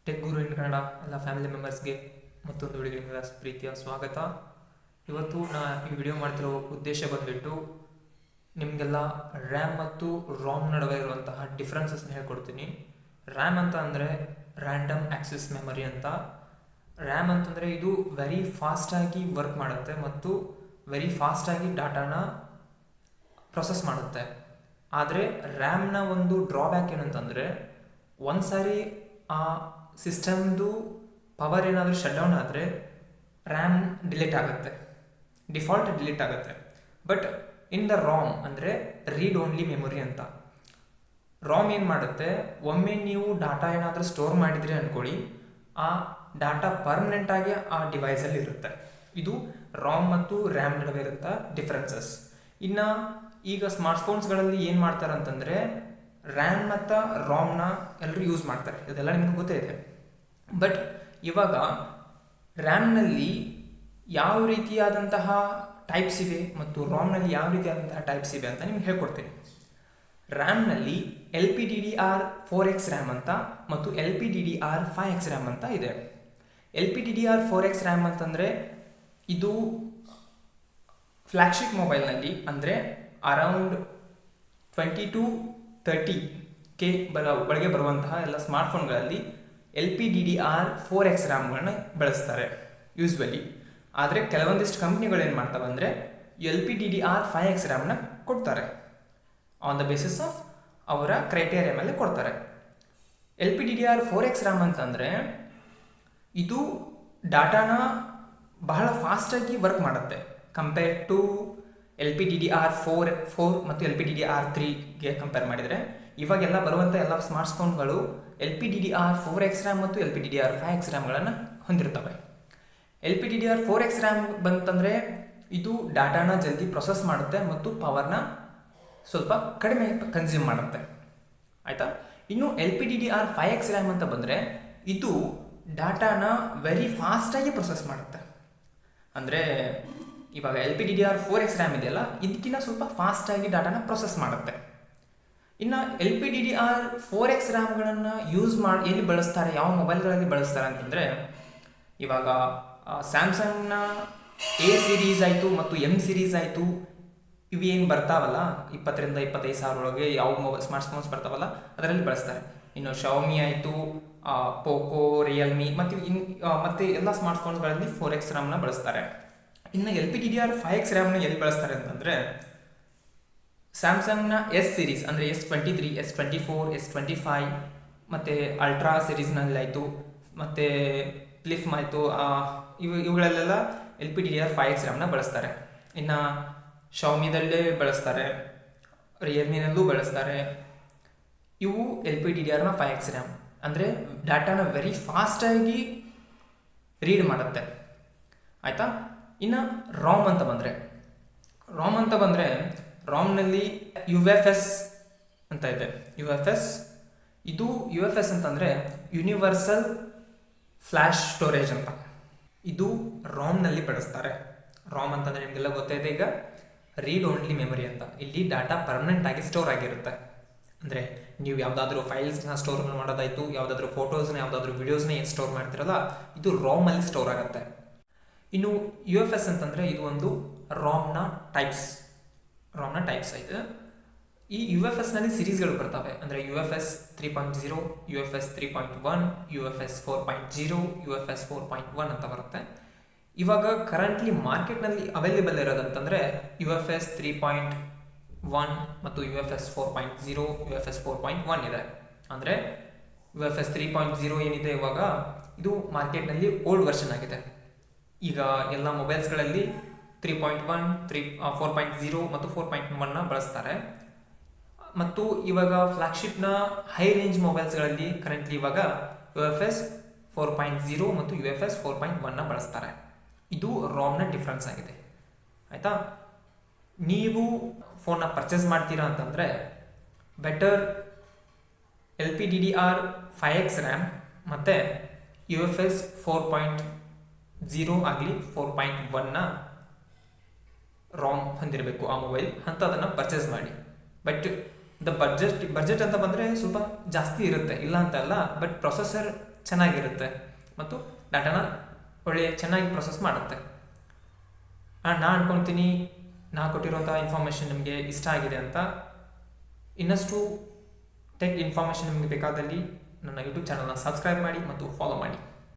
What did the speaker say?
Tech ಗುರು ಇನ್ ಕನ್ನಡ ಎಲ್ಲ family ಮೆಂಬರ್ಸ್ಗೆ ಮತ್ತೊಂದು ವಿಡಿಯೋಗೆ ಪ್ರೀತಿಯ ಸ್ವಾಗತ. ಇವತ್ತು ಈ ವಿಡಿಯೋ ಮಾಡ್ತಿರೋ ಉದ್ದೇಶ ಬಂದ್ಬಿಟ್ಟು ನಿಮಗೆಲ್ಲ ರ್ಯಾಮ್ ಮತ್ತು ರಾಮ್ ನಡುವೆ ಇರುವಂತಹ ಡಿಫ್ರೆನ್ಸಸ್ನ ಹೇಳ್ಕೊಡ್ತೀನಿ. ರ್ಯಾಮ್ ಅಂತ ಅಂದರೆ ರ್ಯಾಂಡಮ್ ಆಕ್ಸೆಸ್ ಮೆಮೊರಿ ಅಂತ. ರ್ಯಾಮ್ ಅಂತಂದರೆ ಇದು ವೆರಿ ಫಾಸ್ಟಾಗಿ ವರ್ಕ್ ಮಾಡುತ್ತೆ ಮತ್ತು ವೆರಿ ಫಾಸ್ಟಾಗಿ ಡಾಟಾನ ಪ್ರೊಸೆಸ್ ಮಾಡುತ್ತೆ. ಆದರೆ ರ್ಯಾಮ್ನ ಒಂದು ಡ್ರಾಬ್ಯಾಕ್ ಏನಂತಂದರೆ ಒಂದು ಸಾರಿ ಆ ಸಿಸ್ಟಮ್ದು ಪವರ್ ಏನಾದರೂ ಶಟ್ ಡೌನ್ ಆದರೆ ರ್ಯಾಮ್ ಡಿಲೀಟ್ ಆಗುತ್ತೆ, ಡಿಫಾಲ್ಟ್ ಡಿಲೀಟ್ ಆಗುತ್ತೆ. ಬಟ್ ಇನ್ ದ ರಾಮ್ ಅಂದರೆ ರೀಡ್ ಓನ್ಲಿ ಮೆಮೊರಿ ಅಂತ. ರಾಮ್ ಏನು ಮಾಡುತ್ತೆ, ಒಮ್ಮೆ ನೀವು ಡಾಟಾ ಏನಾದರೂ ಸ್ಟೋರ್ ಮಾಡಿದ್ರಿ ಅಂದ್ಕೊಳ್ಳಿ, ಆ ಡಾಟಾ ಪರ್ಮನೆಂಟಾಗಿ ಆ ಡಿವೈಸಲ್ಲಿ ಇರುತ್ತೆ. ಇದು ರಾಮ್ ಮತ್ತು ರ್ಯಾಮ್ ನಡುವೆ ಇರುತ್ತೆ ಡಿಫ್ರೆನ್ಸಸ್. ಇನ್ನು ಈಗ ಸ್ಮಾರ್ಟ್ಫೋನ್ಸ್ಗಳಲ್ಲಿ ಏನು ಮಾಡ್ತಾರೆ ಅಂತಂದರೆ ರ್ಯಾಮ್ ಮತ್ತು ರಾಮ್ನ ಎಲ್ಲರೂ ಯೂಸ್ ಮಾಡ್ತಾರೆ, ಇದೆಲ್ಲ ನಿಮ್ಗೆ ಗೊತ್ತೇ ಇದೆ. ಬಟ್ ಇವಾಗ ರ್ಯಾಮ್ನಲ್ಲಿ ಯಾವ ರೀತಿಯಾದಂತಹ ಟೈಪ್ಸ್ ಇವೆ ಮತ್ತು ರಾಮ್ನಲ್ಲಿ ಯಾವ ರೀತಿಯಾದಂತಹ ಟೈಪ್ಸ್ ಇವೆ ಅಂತ ನಿಮ್ಗೆ ಹೇಳ್ಕೊಡ್ತೀನಿ. ರ್ಯಾಮ್ನಲ್ಲಿ LPDDR4X ರ್ಯಾಮ್ ಅಂತ ಮತ್ತು LPDDR5X ರ್ಯಾಮ್ ಅಂತ ಇದೆ. LPDDR4X ರ್ಯಾಮ್ ಅಂತಂದರೆ ಇದು ಫ್ಲ್ಯಾಗ್ಶಿಪ್ ಮೊಬೈಲ್ನಲ್ಲಿ ಅಂದರೆ ಅರೌಂಡ್ 20-30K ಒಳಗೆ ಬರುವಂತಹ ಎಲ್ಲ ಸ್ಮಾರ್ಟ್ಫೋನ್ಗಳಲ್ಲಿ LPDDR4X ರ್ಯಾಮ್ಗಳನ್ನ ಬಳಸ್ತಾರೆ ಯೂಸ್ವಲಿ. ಆದರೆ ಕೆಲವೊಂದಿಷ್ಟು ಕಂಪ್ನಿಗಳು ಏನು ಮಾಡ್ತವೆ ಅಂದರೆ LPDDR5X ರ್ಯಾಮ್ನ ಕೊಡ್ತಾರೆ, ಆನ್ ದ ಬೇಸಿಸ್ ಆಫ್ ಅವರ ಕ್ರೈಟೇರಿಯಾ ಮೇಲೆ ಕೊಡ್ತಾರೆ. LPDDR4X ರ್ಯಾಮ್ ಅಂತಂದರೆ ಇದು ಡಾಟಾನ ಬಹಳ ಫಾಸ್ಟಾಗಿ ವರ್ಕ್ ಮಾಡುತ್ತೆ ಕಂಪೇರ್ ಟು LPDDR4 ಮತ್ತು LPDDR3ಗೆ ಕಂಪೇರ್ ಮಾಡಿದರೆ. ಇವಾಗೆಲ್ಲ ಬರುವಂಥ ಎಲ್ಲ ಸ್ಮಾರ್ಟ್ಫೋನ್ಗಳು LPDDR4X ರ್ಯಾಮ್ ಮತ್ತು LPDDR5X ರ್ಯಾಮ್ಗಳನ್ನು ಹೊಂದಿರ್ತವೆ. LPDDR4X ರ್ಯಾಮ್ ಬಂತಂದರೆ ಇದು ಡಾಟಾನ ಜಲ್ದಿ ಪ್ರೊಸೆಸ್ ಮಾಡುತ್ತೆ ಮತ್ತು ಪವರ್ನ ಸ್ವಲ್ಪ ಕಡಿಮೆ ಕನ್ಸ್ಯೂಮ್ ಮಾಡುತ್ತೆ, ಆಯಿತಾ. ಇನ್ನು LPDDR5X ರ್ಯಾಮ್ ಅಂತ ಬಂದರೆ ಇದು ಡಾಟಾನ ವೆರಿ ಫಾಸ್ಟಾಗಿ ಪ್ರೊಸೆಸ್ ಮಾಡುತ್ತೆ. ಅಂದರೆ ಇವಾಗ LPDDR4X ರ್ಯಾಮ್ ಇದೆಯಲ್ಲ, ಇದಕ್ಕಿಂತ ಸ್ವಲ್ಪ ಫಾಸ್ಟಾಗಿ ಡಾಟಾನ ಪ್ರೊಸೆಸ್ ಮಾಡುತ್ತೆ. ಇನ್ನು LPDDR4X ರ್ಯಾಮ್ಗಳನ್ನು ಎಲ್ಲಿ ಬಳಸ್ತಾರೆ, ಯಾವ ಮೊಬೈಲ್ಗಳಲ್ಲಿ ಬಳಸ್ತಾರೆ ಅಂತಂದರೆ ಇವಾಗ ಸ್ಯಾಮ್ಸಂಗ್ನ A ಸೀರೀಸ್ ಆಯಿತು ಮತ್ತು M ಸೀರೀಸ್ ಆಯಿತು, ಇವು ಏನು ಬರ್ತಾವಲ್ಲ 20,000-25,000 ಒಳಗೆ ಯಾವ ಸ್ಮಾರ್ಟ್ಫೋನ್ಸ್ ಬರ್ತಾವಲ್ಲ ಅದರಲ್ಲಿ ಬಳಸ್ತಾರೆ. ಇನ್ನು ಶೌಮಿ ಆಯಿತು, ಪೋಕೋ, ರಿಯಲ್ಮಿ ಮತ್ತು ಎಲ್ಲ ಸ್ಮಾರ್ಟ್ಫೋನ್ಗಳಲ್ಲಿ 4X ರ್ಯಾಮ್ನ ಬಳಸ್ತಾರೆ. ಇನ್ನು LPDDR5X ರ್ಯಾಮ್ನ ಎಲ್ಲಿ ಬಳಸ್ತಾರೆ ಅಂತಂದರೆ ಸ್ಯಾಮ್ಸಂಗ್ನ S ಸೀರೀಸ್ ಅಂದರೆ S23, S24, S25 ಮತ್ತು ಅಲ್ಟ್ರಾ ಸೀರೀಸ್ನಲ್ಲಿ ಆಯಿತು ಮತ್ತು ಫ್ಲಿಪ್ ಆಯಿತು, ಇವುಗಳಲ್ಲೆಲ್ಲ LPDDR5X ರ್ಯಾಮ್ನ ಬಳಸ್ತಾರೆ. ಇನ್ನು ಶೌಮಿದಲ್ಲೇ ಬಳಸ್ತಾರೆ, ರಿಯಲ್ಮಿನಲ್ಲೂ ಬಳಸ್ತಾರೆ. ಇವು LPDDR5X ರ್ಯಾಮ್ ಅಂದರೆ ಡಾಟಾನ ವೆರಿ ಫಾಸ್ಟಾಗಿ ರೀಡ್ ಮಾಡುತ್ತೆ, ಆಯಿತಾ. ಇನ್ನು ರಾಮ್ ಅಂತ ಬಂದರೆ ರಾಮ್ನಲ್ಲಿ UFS ಅಂತ ಇದೆ. ಇದು UFS ಅಂತಂದರೆ ಯೂನಿವರ್ಸಲ್ ಫ್ಲ್ಯಾಶ್ ಸ್ಟೋರೇಜ್ ಅಂತ. ಇದು ರಾಮ್ನಲ್ಲಿ ಬಳಸ್ತಾರೆ. ರಾಮ್ ಅಂತಂದರೆ ನಿಮಗೆಲ್ಲ ಗೊತ್ತಾಯಿದೆ ಈಗ ರೀಡ್ ಓನ್ಲಿ ಮೆಮೊರಿ ಅಂತ. ಇಲ್ಲಿ ಡಾಟಾ ಪರ್ಮನೆಂಟ್ ಆಗಿ ಸ್ಟೋರ್ ಆಗಿರುತ್ತೆ. ಅಂದರೆ ನೀವು ಯಾವುದಾದ್ರೂ ಫೈಲ್ಸ್ನ ಸ್ಟೋರ್ ಮಾಡೋದಾಯಿತು, ಯಾವುದಾದ್ರೂ ಫೋಟೋಸ್ನ ಯಾವುದಾದ್ರೂ ವಿಡಿಯೋಸ್ನ ಏನು ಸ್ಟೋರ್ ಮಾಡ್ತಿರಲ್ಲ ಇದು ರಾಮಲ್ಲಿ ಸ್ಟೋರ್ ಆಗುತ್ತೆ. ಇನ್ನು UFS ಅಂತಂದರೆ ಇದು ಒಂದು ರಾಮ್ನ ಟೈಪ್ಸ್ ಆಯಿತು. ಈ UFSನಲ್ಲಿ ಸಿರೀಸ್ಗಳು ಬರ್ತವೆ, ಅಂದರೆ UFS 3.0, UFS 3.1, UFS 4.0, UFS 4.1 ಅಂತ ಬರುತ್ತೆ. ಇವಾಗ ಕರೆಂಟ್ಲಿ ಮಾರ್ಕೆಟ್ನಲ್ಲಿ ಅವೈಲೇಬಲ್ ಇರೋದಂತಂದರೆ UFS 3.1 ಮತ್ತು UFS 4.0, UFS 4.1 ಇದೆ. ಅಂದರೆ UFS 3.0 ಏನಿದೆ ಇವಾಗ ಇದು ಮಾರ್ಕೆಟ್ನಲ್ಲಿ ಓಲ್ಡ್ ವರ್ಷನ್ ಆಗಿದೆ. ಈಗ ಎಲ್ಲ ಮೊಬೈಲ್ಸ್ಗಳಲ್ಲಿ 3.1, 4.0 ಮತ್ತು 4.1ನ ಬಳಸ್ತಾರೆ. ಮತ್ತು ಇವಾಗ ಫ್ಲ್ಯಾಗ್ಶಿಪ್ನ ಹೈ ರೇಂಜ್ ಮೊಬೈಲ್ಸ್ಗಳಲ್ಲಿ ಕರೆಂಟ್ಲಿ ಇವಾಗ UFS 4.0 ಮತ್ತು UFS 4.1ನ ಬಳಸ್ತಾರೆ. ಇದು ರಾಮ್ನ ಡಿಫ್ರೆನ್ಸ್ ಆಗಿದೆ, ಆಯಿತಾ. ನೀವು ಫೋನ್ನ ಪರ್ಚೇಸ್ ಮಾಡ್ತೀರಾ ಅಂತಂದರೆ ಬೆಟರ್ LPDDR5X ರ್ಯಾಮ್ ಮತ್ತು UFS 4.0 ಆಗಲಿ 4.1ನ ರಾಮ್ ಹೊಂದಿರಬೇಕು ಆ ಮೊಬೈಲ್, ಅಂಥದನ್ನು ಪರ್ಚೇಸ್ ಮಾಡಿ. ಬಟ್ ಬಡ್ಜೆಟ್ ಅಂತ ಬಂದರೆ ಸ್ವಲ್ಪ ಜಾಸ್ತಿ ಇರುತ್ತೆ, ಇಲ್ಲ ಅಂತ ಅಲ್ಲ, ಬಟ್ ಪ್ರೊಸೆಸರ್ ಚೆನ್ನಾಗಿರುತ್ತೆ ಮತ್ತು ಡಾಟಾನ ಚೆನ್ನಾಗಿ ಪ್ರೊಸೆಸ್ ಮಾಡುತ್ತೆ. ನಾನು ಅನ್ಕೊತೀನಿ ನಾ ಕೊಟ್ಟಿರುವಂಥ ಇನ್ಫಾರ್ಮೇಷನ್ ನಿಮಗೆ ಇಷ್ಟ ಆಗಿದೆ ಅಂತ. ಇನ್ನಷ್ಟು ಟೆಕ್ ಇನ್ಫಾರ್ಮೇಷನ್ ನಿಮಗೆ ಬೇಕಾದಲ್ಲಿ ನನ್ನ ಯೂಟ್ಯೂಬ್ ಚಾನಲ್ನ ಸಬ್ಸ್ಕ್ರೈಬ್ ಮಾಡಿ ಮತ್ತು ಫಾಲೋ ಮಾಡಿ.